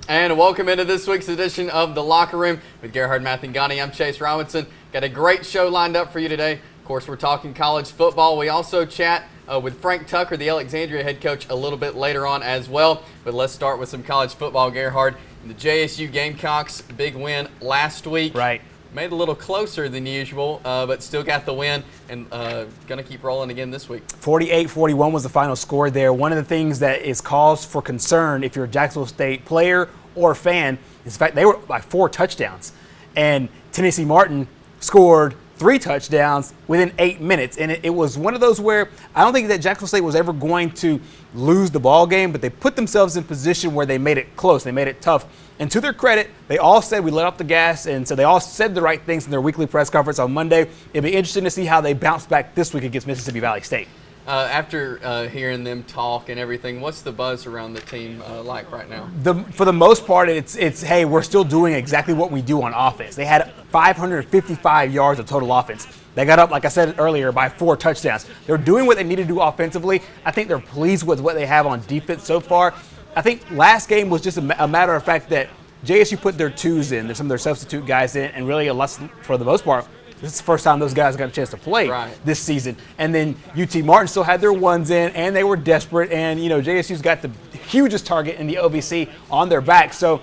And welcome into this week's edition of The Locker Room with Gerhard Mathangani. I'm Chase Robinson. Got a great show lined up for you today. Of course, we're talking college football. We also chat with Frank Tucker, the Alexandria head coach, a little bit later on as well. But let's start with some college football, Gerhard. The JSU Gamecocks, big win last week. Right. Made it a little closer than usual, but still got the win and going to keep rolling again this week. 48-41 was the final score there. One of the things that is cause for concern if you're a Jacksonville State player or fan is the fact they were like 4 touchdowns. And Tennessee Martin scored 3 touchdowns within 8 minutes. And it was one of those where I don't think that Jacksonville State was ever going to lose the ball game, but they put themselves in position where they made it close. They made it tough. And to their credit, they all said we let off the gas, and so they all said the right things in their weekly press conference on Monday. It'd be interesting to see how they bounce back this week against Mississippi Valley State. After hearing them talk and everything, what's the buzz around the team like right now? For the most part, it's hey, we're still doing exactly what we do on offense. They had 555 yards of total offense. They got up, like I said earlier, by 4 touchdowns. They're doing what they need to do offensively. I think they're pleased with what they have on defense so far. I think last game was just a matter of fact that JSU put their twos in, some of their substitute guys in, and really, for the most part, this is the first time those guys got a chance to play this season. And then UT Martin still had their ones in, and they were desperate. And, JSU's got the hugest target in the OVC on their back. So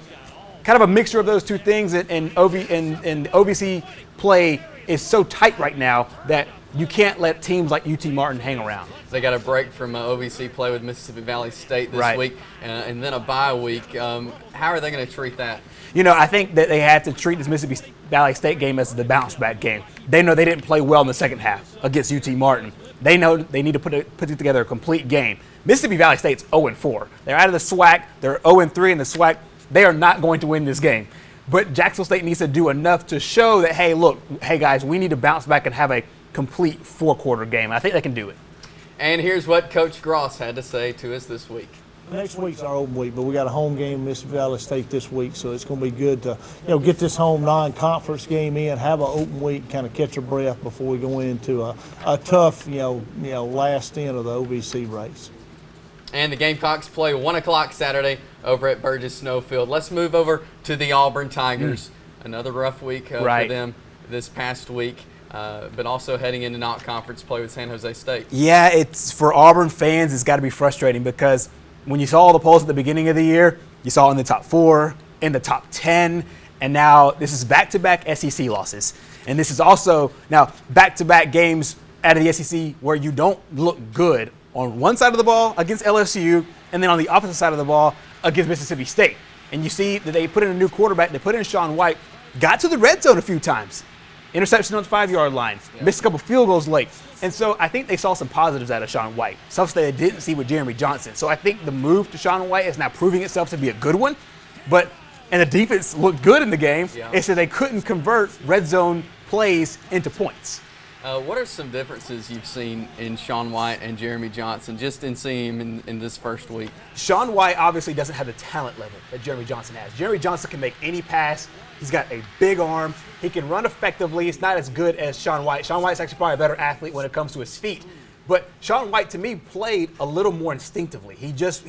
kind of a mixture of those two things, and OVC play is so tight right now that you can't let teams like UT Martin hang around. They got a break from OVC play with Mississippi Valley State this week, and then a bye week. How are they going to treat that? I think that they have to treat this Mississippi Valley State game as the bounce-back game. They know they didn't play well in the second half against UT Martin. They know they need to put together a complete game. Mississippi Valley State's 0-4. They're out of the SWAC. They're 0-3 in the SWAC. They are not going to win this game. But Jacksonville State needs to do enough to show that, hey guys, we need to bounce back and have a complete 4-quarter game. I think they can do it. And here's what Coach Gross had to say to us this week. Next week's our open week, but we got a home game, Mississippi Valley State this week, so it's going to be good to get this home non-conference game in, have an open week, kind of catch our breath before we go into a tough last end of the OVC race. And the Gamecocks play 1 o'clock Saturday over at Burgess Snowfield. Let's move over to the Auburn Tigers. Another rough week for them this past week. But also heading into non-conference play with San Jose State. Yeah, it's for Auburn fans, it's got to be frustrating because when you saw all the polls at the beginning of the year, you saw in the top 4, in the top 10, and now this is back-to-back SEC losses. And this is also now back-to-back games out of the SEC where you don't look good on one side of the ball against LSU and then on the opposite side of the ball against Mississippi State. And you see that they put in a new quarterback, they put in Sean White, got to the red zone a few times. Interception on the 5-yard line, missed a couple field goals late. And so I think they saw some positives out of Sean White, stuff that they didn't see with Jeremy Johnson. So I think the move to Sean White is now proving itself to be a good one. And the defense looked good in the game. It's that they couldn't convert red zone plays into points. What are some differences you've seen in Sean White and Jeremy Johnson just in seeing him in this first week? Sean White obviously doesn't have the talent level that Jeremy Johnson has. Jeremy Johnson can make any pass. He's got a big arm. He can run effectively. It's not as good as Sean White. Sean White's actually probably a better athlete when it comes to his feet. But Sean White, to me, played a little more instinctively. He just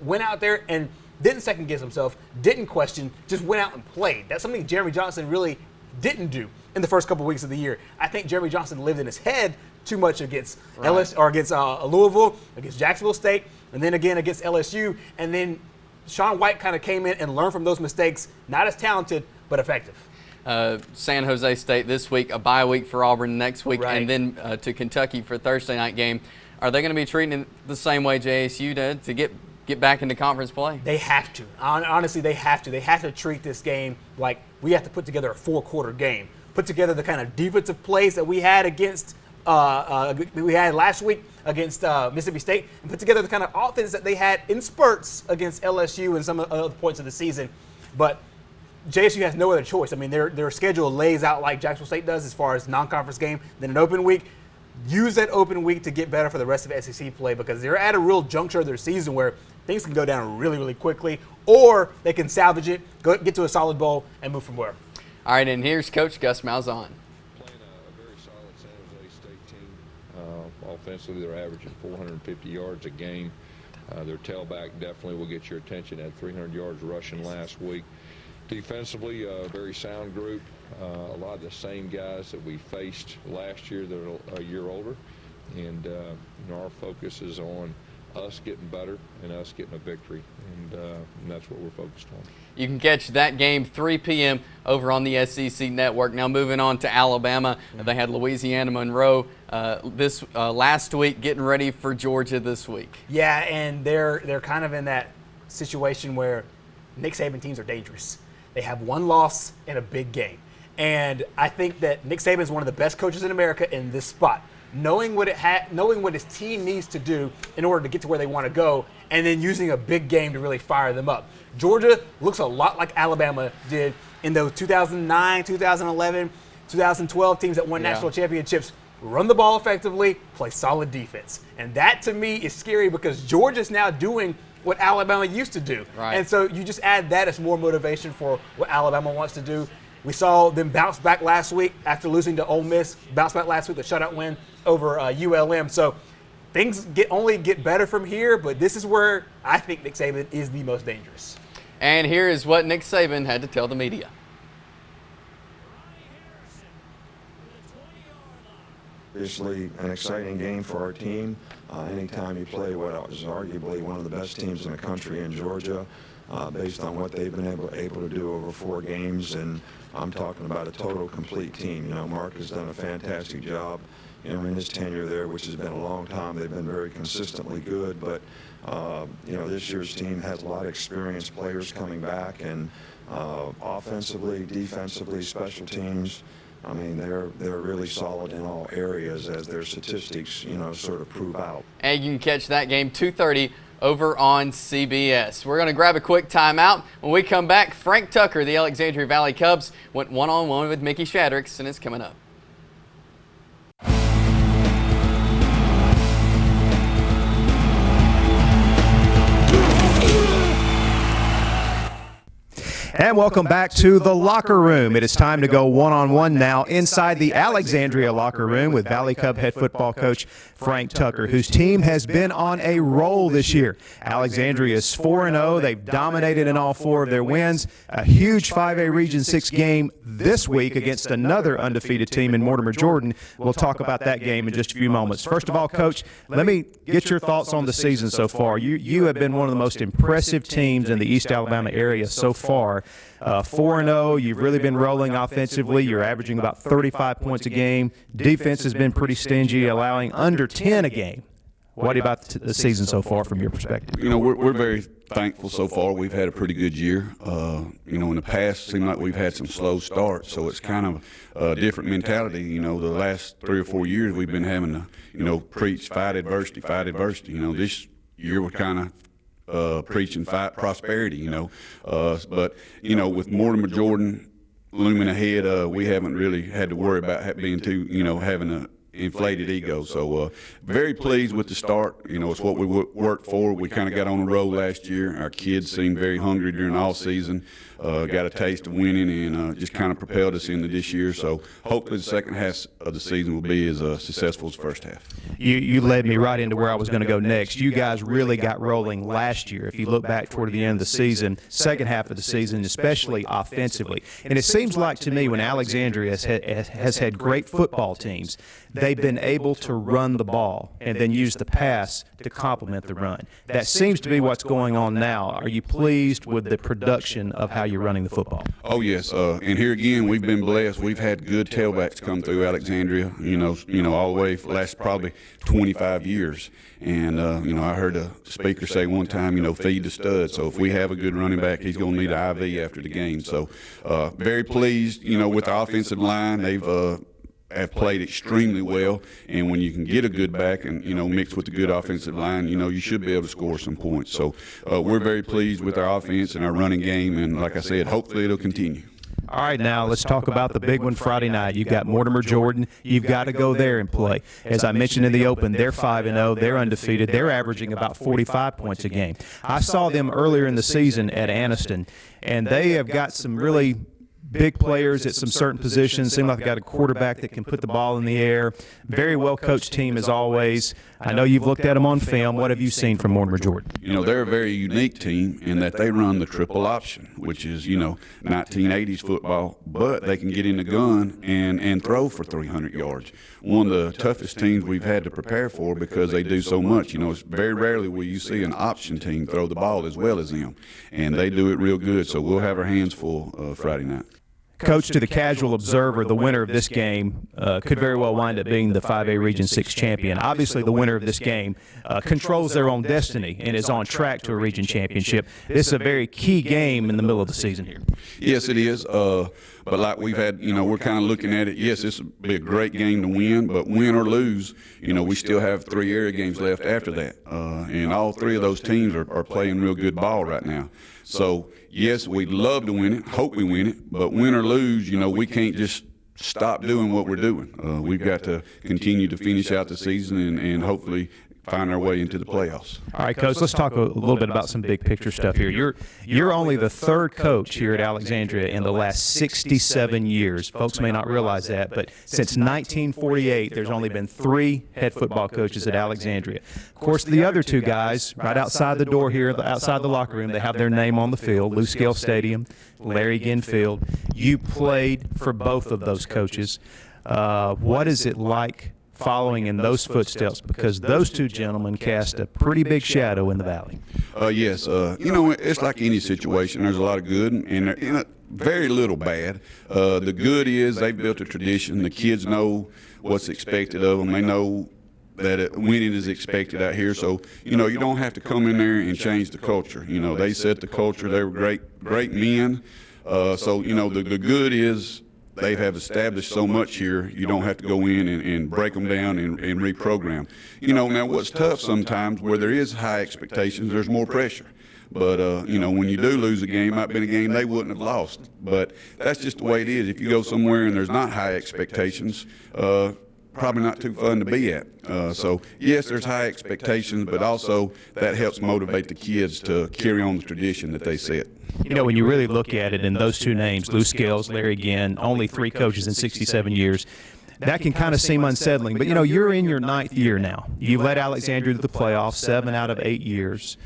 went out there and didn't second-guess himself, didn't question, just went out and played. That's something Jeremy Johnson really didn't do in the first couple of weeks of the year. I think Jeremy Johnson lived in his head too much against against Louisville, against Jacksonville State, and then again against LSU. And then Sean White kind of came in and learned from those mistakes. Not as talented, but effective. San Jose State this week, a bye week for Auburn next week, and then to Kentucky for Thursday night game. Are they going to be treating it the same way JSU did to get back into conference play? They have to. Honestly, they have to. They have to treat this game like we have to put together a 4-quarter game. Put together the kind of defensive plays that we had against we had last week against Mississippi State, and put together the kind of offense that they had in spurts against LSU and some other points of the season. But JSU has no other choice. I mean, their schedule lays out like Jacksonville State does as far as non-conference game, then an open week. Use that open week to get better for the rest of SEC play because they're at a real juncture of their season where things can go down really, really quickly, or they can salvage it, get to a solid bowl, and move from where. All right, and here's Coach Gus Malzahn. Playing a very solid San Jose State team. Offensively, they're averaging 450 yards a game. Their tailback definitely will get your attention. Had 300 yards rushing last week. Defensively, a very sound group. A lot of the same guys that we faced last year that are a year older. And our focus is on us getting better and us getting a victory. And that's what we're focused on. You can catch that game 3 p.m. over on the SEC Network. Now moving on to Alabama. They had Louisiana Monroe this last week, getting ready for Georgia this week. Yeah, and they're kind of in that situation where Nick Saban teams are dangerous. They have one loss in a big game. And I think that Nick Saban is one of the best coaches in America in this spot. Knowing what his team needs to do in order to get to where they want to go, and then using a big game to really fire them up. Georgia looks a lot like Alabama did in those 2009, 2011, 2012 teams that won national championships. Run the ball effectively, play solid defense. And that, to me, is scary because Georgia's now doing what Alabama used to do. Right. And so you just add that as more motivation for what Alabama wants to do. We saw them bounce back last week after losing to Ole Miss, bounce back last week, the shutout win over ULM. So things only get better from here, but this is where I think Nick Saban is the most dangerous. And here is what Nick Saban had to tell the media. Obviously, an exciting game for our team. Anytime you play what is arguably one of the best teams in the country in Georgia, based on what they've been able to do over 4 games, and I'm talking about a total complete team. Mark has done a fantastic job, in his tenure there, which has been a long time. They've been very consistently good, but this year's team has a lot of experienced players coming back, and offensively, defensively, special teams. I mean, they're really solid in all areas, as their statistics, sort of prove out. And you can catch that game 2:30 over on CBS. We're going to grab a quick timeout. When we come back, Frank Tucker, the Alexandria Valley Cubs, went one-on-one with Mickey Shaddricks, and it's coming up. And welcome back to the locker room. It is time to go one-on-one now inside the Alexandria locker room with Valley Cub head football coach Frank Tucker, whose team has been on a roll this year. Alexandria is 4-0. They've dominated in all 4 of their wins. A huge 5A Region 6 game this week against another undefeated team in Mortimer Jordan. We'll talk about that game in just a few moments. First of all, Coach, let me get your thoughts on the season so far. You have been one of the most impressive teams in the East Alabama area so far. 4-0, you've really been rolling offensively. You're averaging about 35 points a game. Defense has been pretty stingy, allowing under 10 a game. What about the season so far from your perspective? We're very thankful so far. We've had a pretty good year. In the past, it seemed like we've had some slow starts, so it's kind of a different mentality. The last 3 or 4 years we've been having to, preach fight adversity, fight adversity. This year we're kind of preaching fight prosperity, but with Mortimer Jordan looming ahead, we haven't really had to worry about being too, having a inflated ego. So very pleased with the start. It's what we worked for. We kind of got on the road last year. Our kids seemed very hungry during all season. Got a taste of winning and just kind of propelled us into this year. So hopefully the second half of the season will be as successful as the first half. You led me right into where I was going to go next. You guys really got rolling last year. If you look back toward the end of the season, second half of the season, especially offensively. And it seems like to me when Alexandria has had great football teams, they've been able to run the ball and then use the pass to complement the run. That seems to be what's going on now. Are you pleased with the production of how you're running the football? Oh yes, and here again we've been blessed. We've had good tailbacks come through Alexandria. All the way for the last probably 25 years. And I heard a speaker say one time, feed the stud. So if we have a good running back, he's going to need an IV after the game. So very pleased, with the offensive line. They've have played extremely well, and when you can get a good back and mix with the good offensive line, you should be able to score some points. So we're very pleased with our offense and our running game, and like I said, hopefully it'll continue. All right, now let's talk about the big one Friday night. You've got Mortimer Jordan. You've got to go there and play. As I mentioned in the open, they're 5-0. They're undefeated. They're averaging about 45 points a game. I saw them earlier in the season at Anniston, and they have got some really big players at some certain positions. Seem like they got a quarterback that can put the ball in the air. Very well coached team as always. I know you've looked at them on film. What have you seen from Mortimer Jordan? You know, they're a very unique team in that they run the triple option, which is, 1980s football, but they can get in the gun and throw for 300 yards. One of the toughest teams we've had to prepare for because they do so much. It's very rarely will you see an option team throw the ball as well as them, and they do it real good, so we'll have our hands full Friday night. Coach, to the casual observer, the winner of this game could very well wind up being the 5A Region 6 champion. Obviously, the winner of this game controls their own destiny and is on track to a region championship. This is a very key game in the middle of the season here. Yes, it is. But like we've had, we're kind of looking at it. Yes, this will be a great game to win, but win or lose, we still have 3 area games left after that. And all 3 of those teams are playing real good ball right now. So, yes, we'd love to win it, hope we win it, but win or lose, we can't just stop doing what we're doing. We've got to continue to finish out the season and hopefully find our way into the playoffs. All right, Coach, let's talk a little bit about some big picture stuff here. You're only the 3rd coach here at Alexandria in the last 67 years. Folks may not realize that, but since 1948, there's only been 3 head football coaches at Alexandria. Of course, the other 2 guys right outside the door here, outside the locker room, they have their name on the field, Lou Scale Stadium, Larry Ginn Field. You played for both of those coaches. What is it like following in those footsteps, because those 2 gentlemen cast a pretty big shadow in the valley? Yes. It's like any situation. There's a lot of good and very little bad. The good is they've built a tradition. The kids know what's expected of them. They know that winning is expected out here. So, you don't have to come in there and change the culture. They set the culture. They were great men. So, the good is they have established so much here, you don't have to go in and break them down and reprogram. Now what's tough sometimes, where there is high expectations, there's more pressure. But, when you do lose a game, it might have been a game they wouldn't have lost. But that's just the way it is. If you go somewhere and there's not high expectations, probably not too fun to be at. So, yes, there's high expectations, but also that helps motivate the kids to carry on the tradition that they set. When you really look at it, in those 2 names, Lou Scales, Larry Ginn, only 3 coaches in 67 years, that can kind of seem unsettling. But, you're in your 9th year now. You've led Alexandria to the playoffs 7 out of 8 years.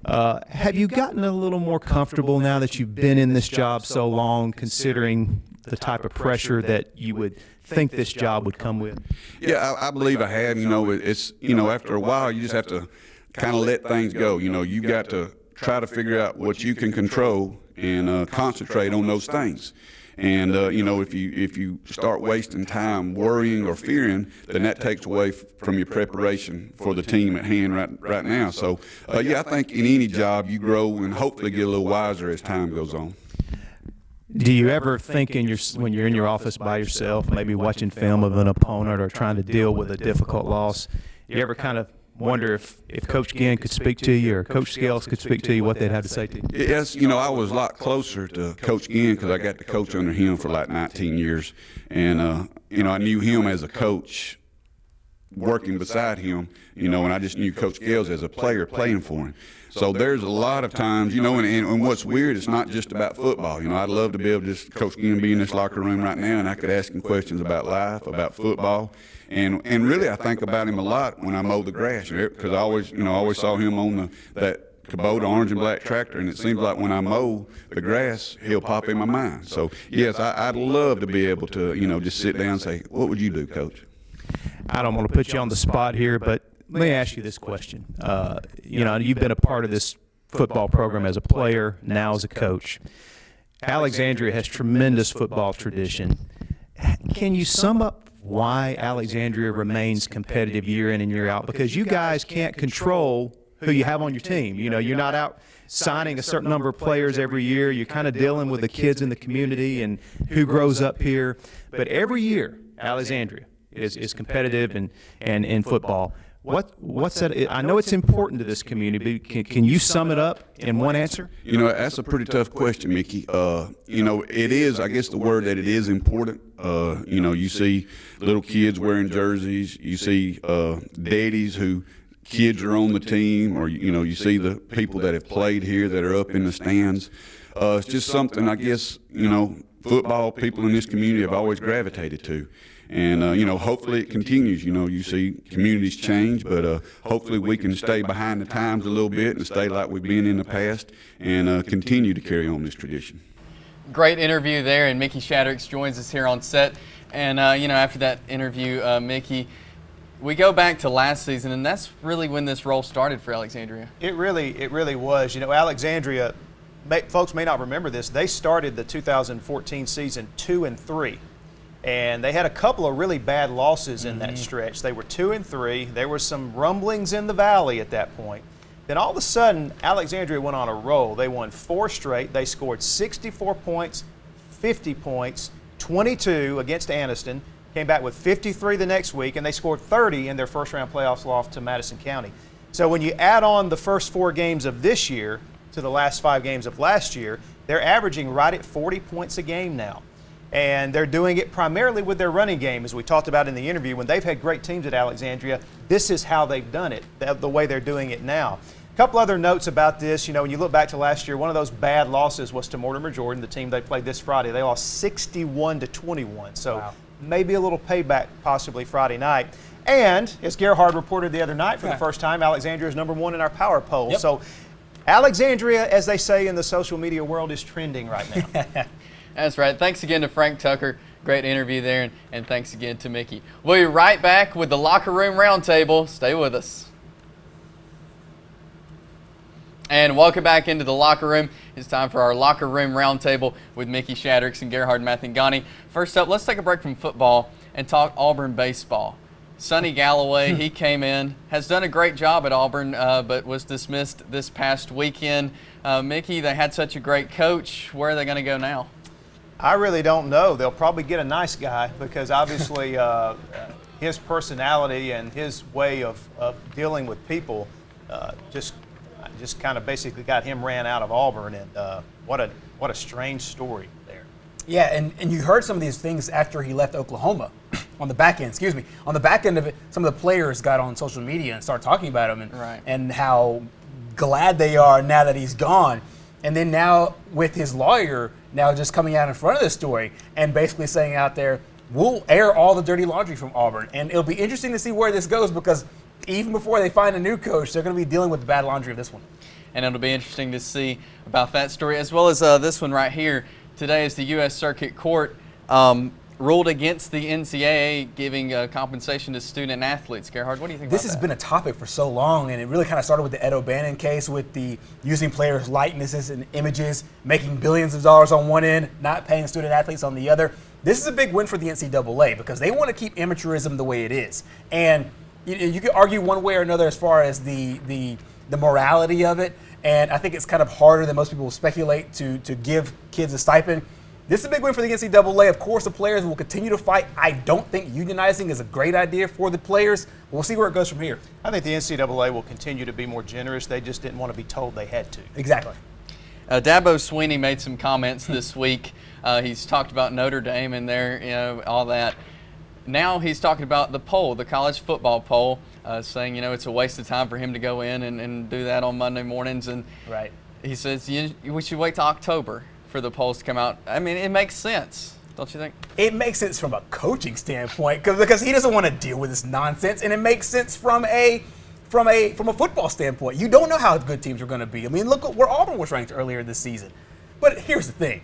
Have you gotten a little more comfortable now that you've been in this job so long, considering the type of pressure that you would think this job would come with? Yeah, I believe I have. It's after a while you just have to kind of let things go. You've got to try to figure out what you can control and concentrate on those things. And if you start wasting time worrying or fearing, then that takes away from your preparation for the team at hand right now. So I think in any job you grow and hopefully get a little wiser as time goes on. Do you ever think when you're in your office by yourself, maybe watching film of an opponent or trying to deal with a difficult loss, you ever kind of wonder if Coach Ginn could speak to you or Coach Scales could speak to you, what they'd have to say to you? Yes, I was a lot closer to Coach Ginn because I got to coach under him for like 19 years. And, I knew him as a coach working beside him, and I just knew Coach Scales as a player playing for him. So there's a lot of times, and what's weird, it's not just about football. I'd love to be able to just Coach Ginn be in this locker room right now and I could ask him questions about life, about football. And really I think about him a lot when I mow the grass because I always saw him on that Kubota orange and black tractor, and it seems like when I mow the grass, he'll pop in my mind. So, yes, I'd love to be able to, just sit down and say, what would you do, Coach? I don't want to put you on the spot here, but let me ask you this question. You've been a part of this football program as a player, now as a coach. Alexandria has tremendous football tradition. Can you sum up why Alexandria remains competitive year in and year out? Because you guys can't control who you have on your team. You're not out signing a certain number of players every year. You're kind of dealing with the kids in the community and who grows up here. But every year, Alexandria is competitive and in football. What's that? I know it's important to this community. Can you sum it up in one answer? That's a pretty tough question, Mickey. It is, I guess the word that it is important. You see little kids wearing jerseys. You see daddies who kids are on the team, or, you see the people that have played here that are up in the stands. It's just something, I guess, football people in this community have always gravitated to. And, hopefully it continues. You see communities change, but hopefully we can stay behind the times a little bit and stay like we've been in the past and continue to carry on this tradition. Great interview there, and Mickey Shadracks joins us here on set. And, after that interview, Mickey, we go back to last season, and that's really when this role started for Alexandria. It really was. Alexandria, folks may not remember this, they started the 2014 season 2-3. And they had a couple of really bad losses in that stretch. They were 2-3. There were some rumblings in the valley at that point. Then all of a sudden, Alexandria went on a roll. They won 4 straight. They scored 64 points, 50 points, 22 against Anniston, came back with 53 the next week, and they scored 30 in their first-round playoffs loss to Madison County. So when you add on the first 4 games of this year to the last 5 games of last year, they're averaging right at 40 points a game now. And they're doing it primarily with their running game, as we talked about in the interview. When they've had great teams at Alexandria, this is how they've done it, the way they're doing it now. A couple other notes about this. When you look back to last year, one of those bad losses was to Mortimer Jordan, the team they played this Friday. They lost 61-21. So wow. Maybe a little payback possibly Friday night. And as Gerhard reported the other night for the first time, Alexandria is number 1 in our power poll. Yep. So Alexandria, as they say in the social media world, is trending right now. That's right. Thanks again to Frank Tucker. Great interview there, and thanks again to Mickey. We'll be right back with the Locker Room Roundtable. Stay with us. And welcome back into the locker room. It's time for our Locker Room Roundtable with Mickey Shadracks and Gerhard Mathangani. First up, let's take a break from football and talk Auburn baseball. Sonny Galloway, he came in, has done a great job at Auburn, but was dismissed this past weekend. Mickey, they had such a great coach. Where are they going to go now? I really don't know. They'll probably get a nice guy because obviously his personality and his way of dealing with people just kind of basically got him ran out of Auburn. And what a strange story there. Yeah, and you heard some of these things after he left Oklahoma. On the back end, on the back end of it, some of the players got on social media and started talking about him and how glad they are now that he's gone. And then now with his lawyer now just coming out in front of this story and basically saying out there, we'll air all the dirty laundry from Auburn. And it'll be interesting to see where this goes because even before they find a new coach, they're going to be dealing with the bad laundry of this one. And it'll be interesting to see about that story as well as this one right here. Today is the U.S. Circuit Court ruled against the NCAA giving compensation to student athletes. Gerhard, what do you think about that? This has been a topic for so long, and it really kind of started with the Ed O'Bannon case with the using players' likenesses and images, making billions of dollars on one end, not paying student athletes on the other. This is a big win for the NCAA because they want to keep amateurism the way it is. And you could argue one way or another as far as the morality of it, and I think it's kind of harder than most people will speculate to give kids a stipend. This is a big win for the NCAA. Of course, the players will continue to fight. I don't think unionizing is a great idea for the players. We'll see where it goes from here. I think the NCAA will continue to be more generous. They just didn't want to be told they had to. Exactly. Dabo Swinney made some comments this week. He's talked about Notre Dame and their, all that. Now he's talking about the poll, the college football poll, saying, it's a waste of time for him to go in and do that on Monday mornings. And he says we should wait till October for the polls to come out. I mean, it makes sense, don't you think? It makes sense from a coaching standpoint because he doesn't want to deal with this nonsense, and it makes sense from a football standpoint. You don't know how good teams are going to be. I mean, look at where Auburn was ranked earlier this season. But here's the thing.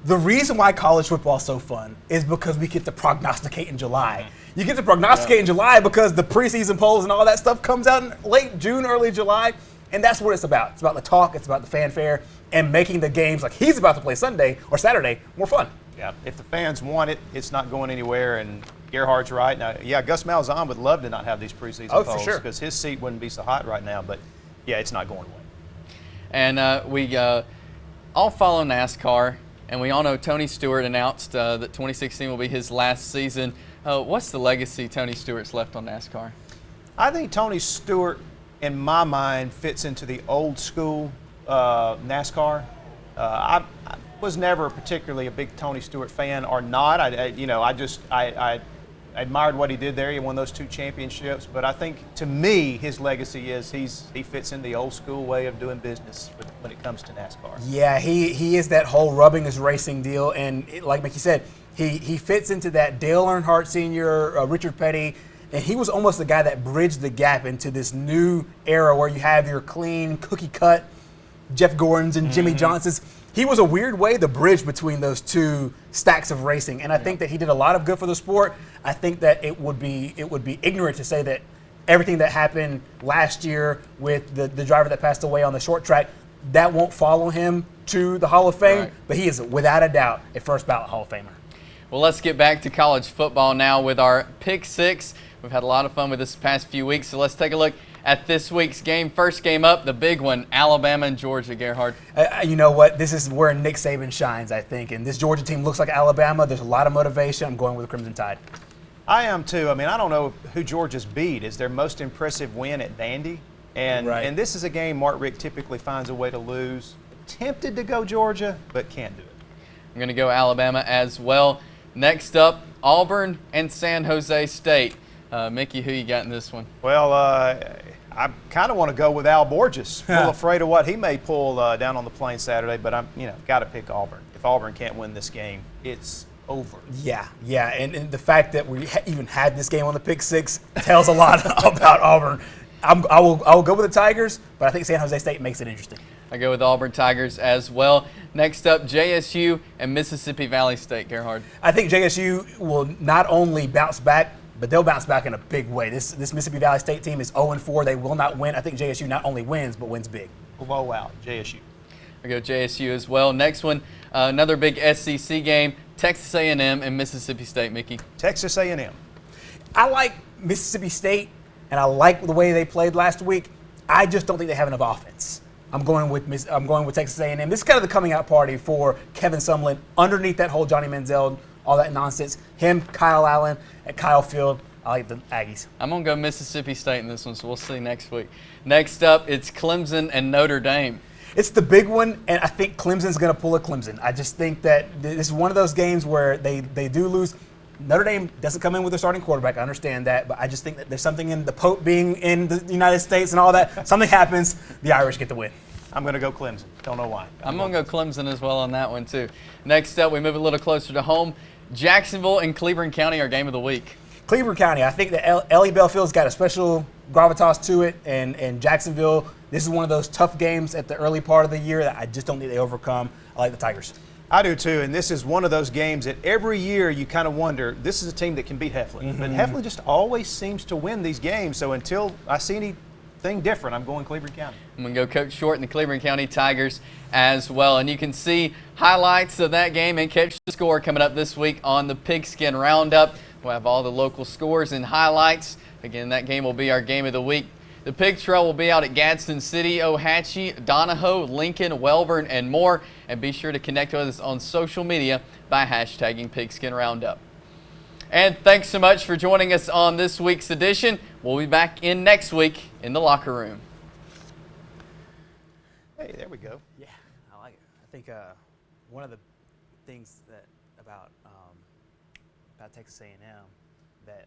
The reason why college football is so fun is because we get to prognosticate in July. You get to prognosticate in July because the preseason polls and all that stuff comes out in late June, early July, and that's what it's about. It's about the talk, it's about the fanfare, and making the games like he's about to play Sunday or Saturday more fun. Yeah, if the fans want it, it's not going anywhere, and Gerhard's right. Now, Gus Malzahn would love to not have these preseason polls for sure, because his seat wouldn't be so hot right now, but it's not going away. And we all follow NASCAR, and we all know Tony Stewart announced that 2016 will be his last season. What's the legacy Tony Stewart's left on NASCAR? I think Tony Stewart, in my mind, fits into the old school NASCAR. I was never particularly a big Tony Stewart fan, or not. I admired what he did there. He won those 2 championships. But I think, to me, his legacy is he fits in the old school way of doing business when it comes to NASCAR. Yeah, he is that whole rubbing is racing deal. And like Mickey said, he fits into that Dale Earnhardt Sr., Richard Petty, and he was almost the guy that bridged the gap into this new era where you have your clean, cookie-cut Jeff Gordons and Jimmy Johnsons. He was a weird way the bridge between those two stacks of racing, and I think that he did a lot of good for the sport. I think that it would be ignorant to say that everything that happened last year with the driver that passed away on the short track, that won't follow him to the Hall of Fame, Right. but he is without a doubt a first ballot Hall of Famer. Well, let's get back to college football now with our Pick Six. We've had a lot of fun with this past few weeks, so let's take a look at this week's game. First game up, the big one, Alabama and Georgia, Gerhard. You know what? This is where Nick Saban shines, I think. And this Georgia team looks like Alabama. There's a lot of motivation. I'm going with the Crimson Tide. I am too. I mean, I don't know who Georgia's beat. Is their most impressive win at Vandy? And Right. and this is a game Mark Richt typically finds a way to lose. Tempted to go Georgia, but can't do it. I'm going to go Alabama as well. Next up, Auburn and San Jose State. Mickey, who you got in this one? Well, I kind of want to go with Al Borges. A little afraid of what he may pull down on the plane Saturday, but I'm got to pick Auburn. If Auburn can't win this game, it's over. Yeah. And the fact that we even had this game on the Pick Six tells a lot about Auburn. I will go with the Tigers, but I think San Jose State makes it interesting. I go with Auburn Tigers as well. Next up, JSU and Mississippi Valley State, Gerhard. I think JSU will not only bounce back, but they'll bounce back in a big way. This Mississippi Valley State team is 0-4. They will not win. I think JSU not only wins, but wins big. Blowout, JSU. I go JSU as well. Next one, another big SEC game, Texas A&M and Mississippi State, Mickey. Texas A&M. I like Mississippi State, and I like the way they played last week. I just don't think they have enough offense. I'm going with Texas A&M. This is kind of the coming out party for Kevin Sumlin underneath that whole Johnny Manziel, all that nonsense. Him, Kyle Allen, and Kyle Field. I like the Aggies. I'm going to go Mississippi State in this one, so we'll see next week. Next up, it's Clemson and Notre Dame. It's the big one, and I think Clemson's going to pull a Clemson. I just think that this is one of those games where they do lose. Notre Dame doesn't come in with their starting quarterback. I understand that, but I just think that there's something in the Pope being in the United States and all that. Something happens, the Irish get the win. I'm going to go Clemson. Don't know why. I'm going to go Clemson as well on that one, too. Next up, we move a little closer to home. Jacksonville and Cleveland County, our game of the week. Cleveland County, I think that Ellie Bellfield's got a special gravitas to it, and Jacksonville, this is one of those tough games at the early part of the year that I just don't think they overcome. I like the Tigers. I do too, and this is one of those games that every year you kind of wonder, this is a team that can beat Heflin. But Heflin just always seems to win these games, so until I see anything different, I'm going Cleveland County. I'm going to go Coach Short and the Cleveland County Tigers as well. And you can see highlights of that game and catch the score coming up this week on the Pigskin Roundup. We'll have all the local scores and highlights. Again, that game will be our game of the week. The Pig Trail will be out at Gadsden City, Ohatchee, Donahoe, Lincoln, Welborn, and more. And be sure to connect with us on social media by hashtagging Pigskin Roundup. And thanks so much for joining us on this week's edition. We'll be back in next week in the locker room. Hey, there we go. Yeah, I like it. I think one of the things that about Texas A&M that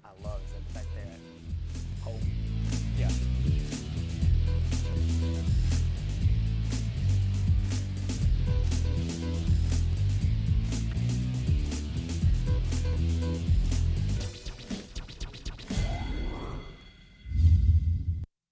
I love is that the fact that home. Yeah.